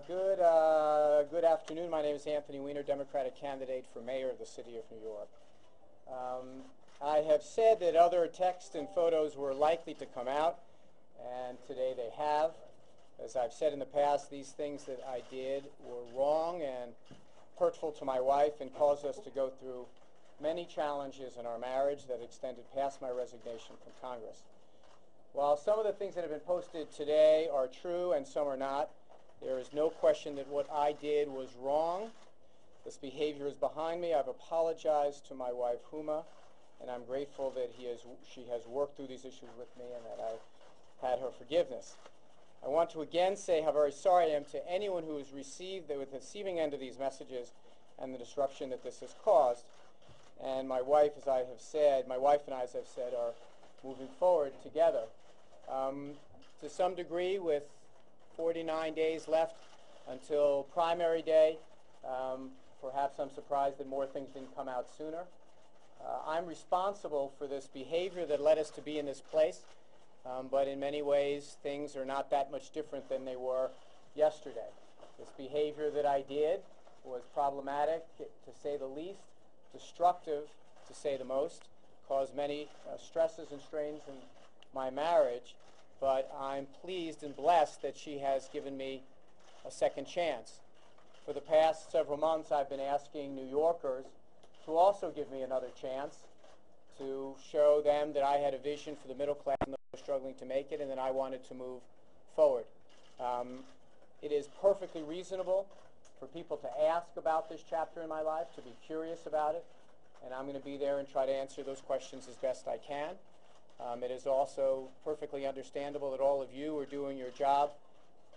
Good afternoon. My name is Anthony Weiner, Democratic candidate for mayor of the city of New York. I have said that other text and photos were likely to come out, and today they have. As I've said in the past, these things that I did were wrong and hurtful to my wife and caused us to go through many challenges in our marriage that extended past my resignation from Congress. While some of the things that have been posted today are true and some are not, there is no question that what I did was wrong. This behavior is behind me. I've apologized to my wife, Huma, and I'm grateful that she has worked through these issues with me and that I've had her forgiveness. I want to again say how very sorry I am to anyone who has received the receiving end of these messages and the disruption that this has caused. And my wife, as I have said, my wife and I, as I've said, are moving forward together. To some degree, with 49 days left until primary day, perhaps I'm surprised that more things didn't come out sooner. I'm responsible for this behavior that led us to be in this place, but in many ways things are not that much different than they were yesterday. This behavior that I did was problematic, to say the least, destructive, to say the most, caused many stresses and strains in my marriage, but I'm pleased and blessed that she has given me a second chance. For the past several months, I've been asking New Yorkers to also give me another chance, to show them that I had a vision for the middle class and those struggling to make it, and that I wanted to move forward. It is perfectly reasonable for people to ask about this chapter in my life, to be curious about it, and I'm going to be there and try to answer those questions as best I can. It is also perfectly understandable that all of you are doing your job,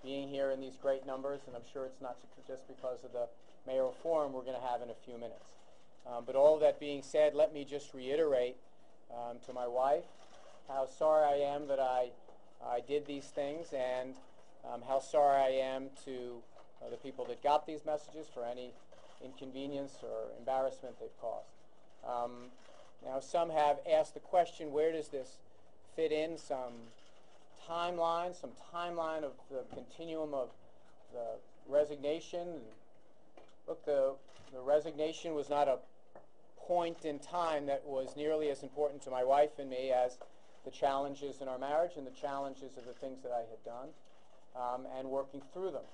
being here in these great numbers, and I'm sure it's not just because of the mayoral forum we're going to have in a few minutes. But all of that being said, let me just reiterate to my wife how sorry I am that I did these things, and how sorry I am to the people that got these messages for any inconvenience or embarrassment they've caused. Now, some have asked the question, where does this fit in? Some timeline of the continuum of the resignation. Look, the resignation was not a point in time that was nearly as important to my wife and me as the challenges in our marriage and the challenges of the things that I had done, and working through them.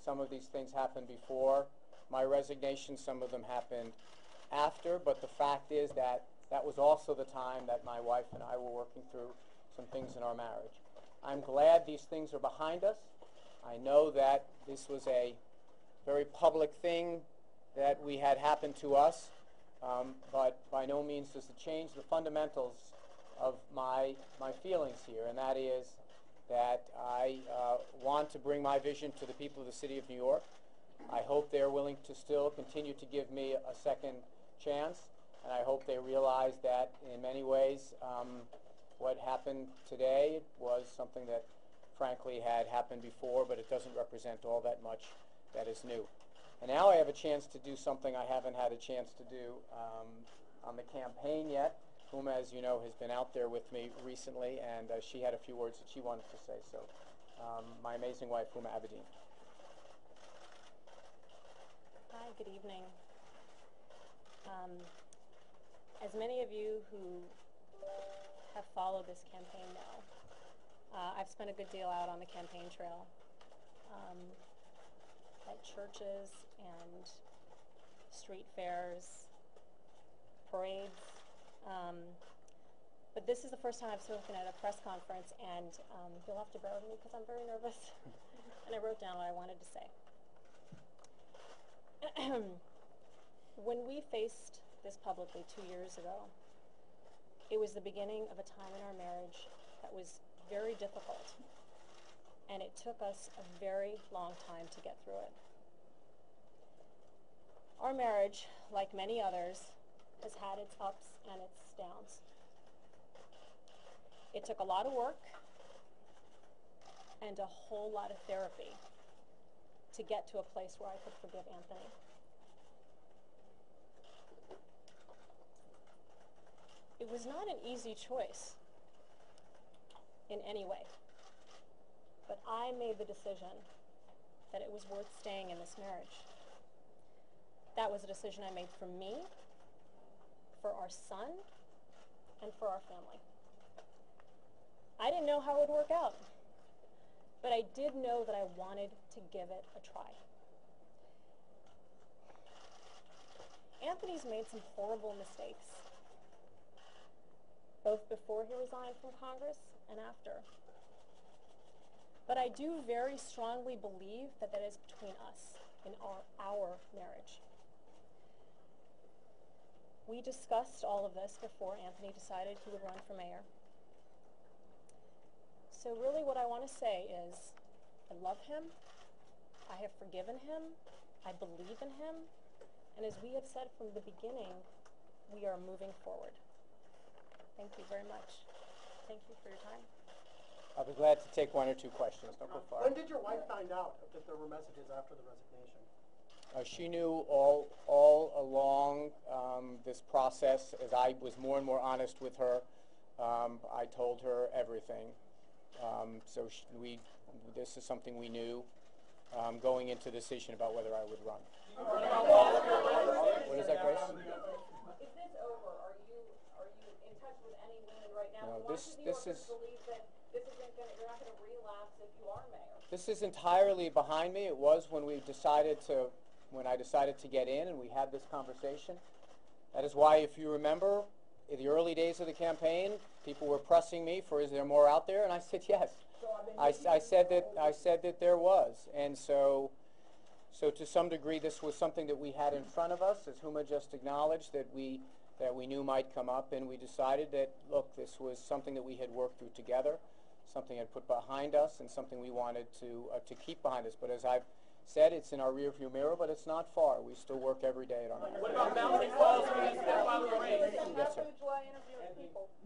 Some of these things happened before my resignation, some of them happened after, but the fact is that that was also the time that my wife and I were working through some things in our marriage. I'm glad these things are behind us. I know that this was a very public thing that we had happen to us, but by no means does it change the fundamentals of my feelings here, and that is that I want to bring my vision to the people of the city of New York. I hope they're willing to still continue to give me a second chance, and I hope they realize that in many ways what happened today was something that frankly had happened before, but it doesn't represent all that much that is new. And now I have a chance to do something I haven't had a chance to do on the campaign yet. Huma, as you know, has been out there with me recently, and she had a few words that she wanted to say. So, my amazing wife, Huma Abedin. Hi, good evening. As many of you who have followed this campaign know, I've spent a good deal out on the campaign trail, at churches and street fairs, parades. But this is the first time I've spoken at a press conference, and you'll have to bear with me because I'm very nervous. And I wrote down what I wanted to say. When we faced this publicly 2 years ago, it was the beginning of a time in our marriage that was very difficult, and it took us a very long time to get through it. Our marriage, like many others, has had its ups and its downs. It took a lot of work and a whole lot of therapy to get to a place where I could forgive Anthony. It was not an easy choice in any way, but I made the decision that it was worth staying in this marriage. That was a decision I made for me, for our son, and for our family. I didn't know how it would work out, but I did know that I wanted to give it a try. Anthony's made some horrible mistakes, both before he resigned from Congress and after. But I do very strongly believe that that is between us in our marriage. We discussed all of this before Anthony decided he would run for mayor. So really what I want to say is, I love him, I have forgiven him, I believe in him, and as we have said from the beginning, we are moving forward. Thank you very much. Thank you for your time. I'll be glad to take one or two questions. Don't go far. When did your wife find out that there were messages after the resignation? She knew all along this process. As I was more and more honest with her, I told her everything. So this is something we knew going into the decision about whether I would run. What is that, Grace? Is this over? Are you in touch with any women right now? No, Why this should New Yorkers is. believe that you're not going to relapse if you are mayor? This is entirely behind me. It was when I decided to get in and we had this conversation. That is why, if you remember, in the early days of the campaign, people were pressing me for, is there more out there? And I said yes. I said that there was. And so to some degree, this was something that we had in front of us, as Huma just acknowledged, that we knew might come up, and we decided that, look, this was something that we had worked through together, something had put behind us, and something we wanted to keep behind us. But as I've said, it's in our rearview mirror, but it's not far. We still work every day at our marriage. What about mounting walls when you step out of the race? Yes, sir.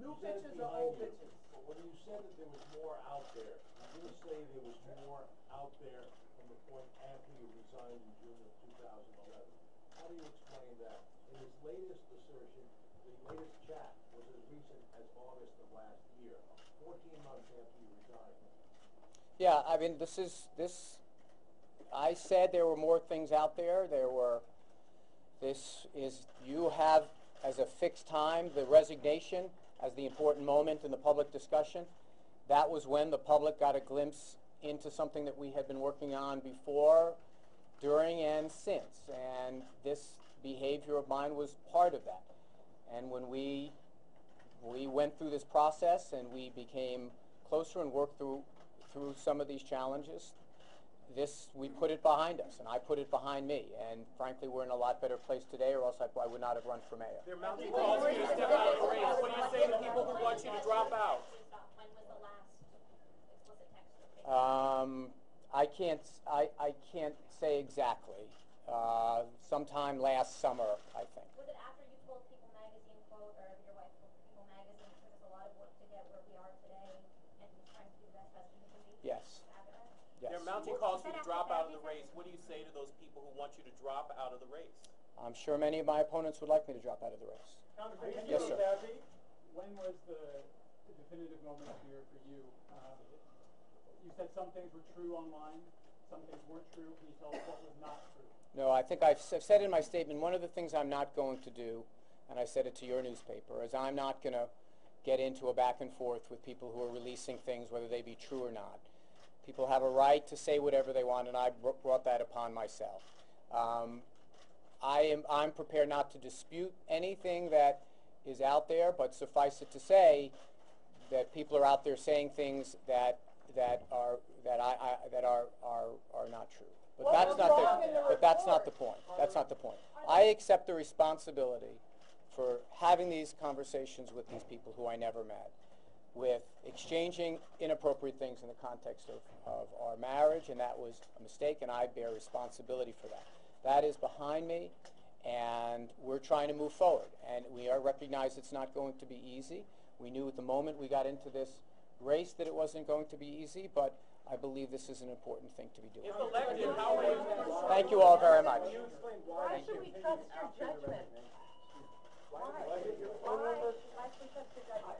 New pictures or old pictures? When you said that there was more out there, you didn't say there was more out there from the point after you resigned in June of 2011. How do you explain that? In his latest assertion, the latest chat was as recent as August of last year, 14 months after you resigned. Yeah, I mean, I said there were more things out there. You have as a fixed time the resignation as the important moment in the public discussion. That was when the public got a glimpse into something that we had been working on before, during, and since. And this behavior of mine was part of that. And when we went through this process and we became closer and worked through some of these challenges, we put it behind us, and I put it behind me. And frankly, we're in a lot better place today, or else I would not have run for mayor. They're mounting calls for you to step out of the race. What do you say to people who want you to drop out? When was the last explicit text? I can't say exactly. Sometime last summer, I think. Was it after you told People Magazine, quote, or your wife told People Magazine, it took us a lot of work to get where we are today, and he's trying to do the best husband he can be? Yes. Yes. They're mounting calls for you to drop out of the race. What do you say to those people who want you to drop out of the race? I'm sure many of my opponents would like me to drop out of the race. Yes, sir. When was the definitive moment here for you? You said some things were true online, some things weren't true. Can you tell us what was not true? No, I think I've said in my statement, one of the things I'm not going to do, and I said it to your newspaper, is I'm not going to get into a back and forth with people who are releasing things, whether they be true or not. People have a right to say whatever they want, and I brought that upon myself. I'm prepared not to dispute anything that is out there, but suffice it to say that people are out there saying things that are not true. But that's not the point. That's not the point. I accept the responsibility for having these conversations with these people who I never met, with exchanging inappropriate things in the context of our marriage, and that was a mistake, and I bear responsibility for that. That is behind me, and we're trying to move forward, and we recognize it's not going to be easy. We knew at the moment we got into this race that it wasn't going to be easy, but I believe this is an important thing to be doing. If elected, how will you... Thank you all very much. Why should we trust your judgment? Why should we trust your judgment?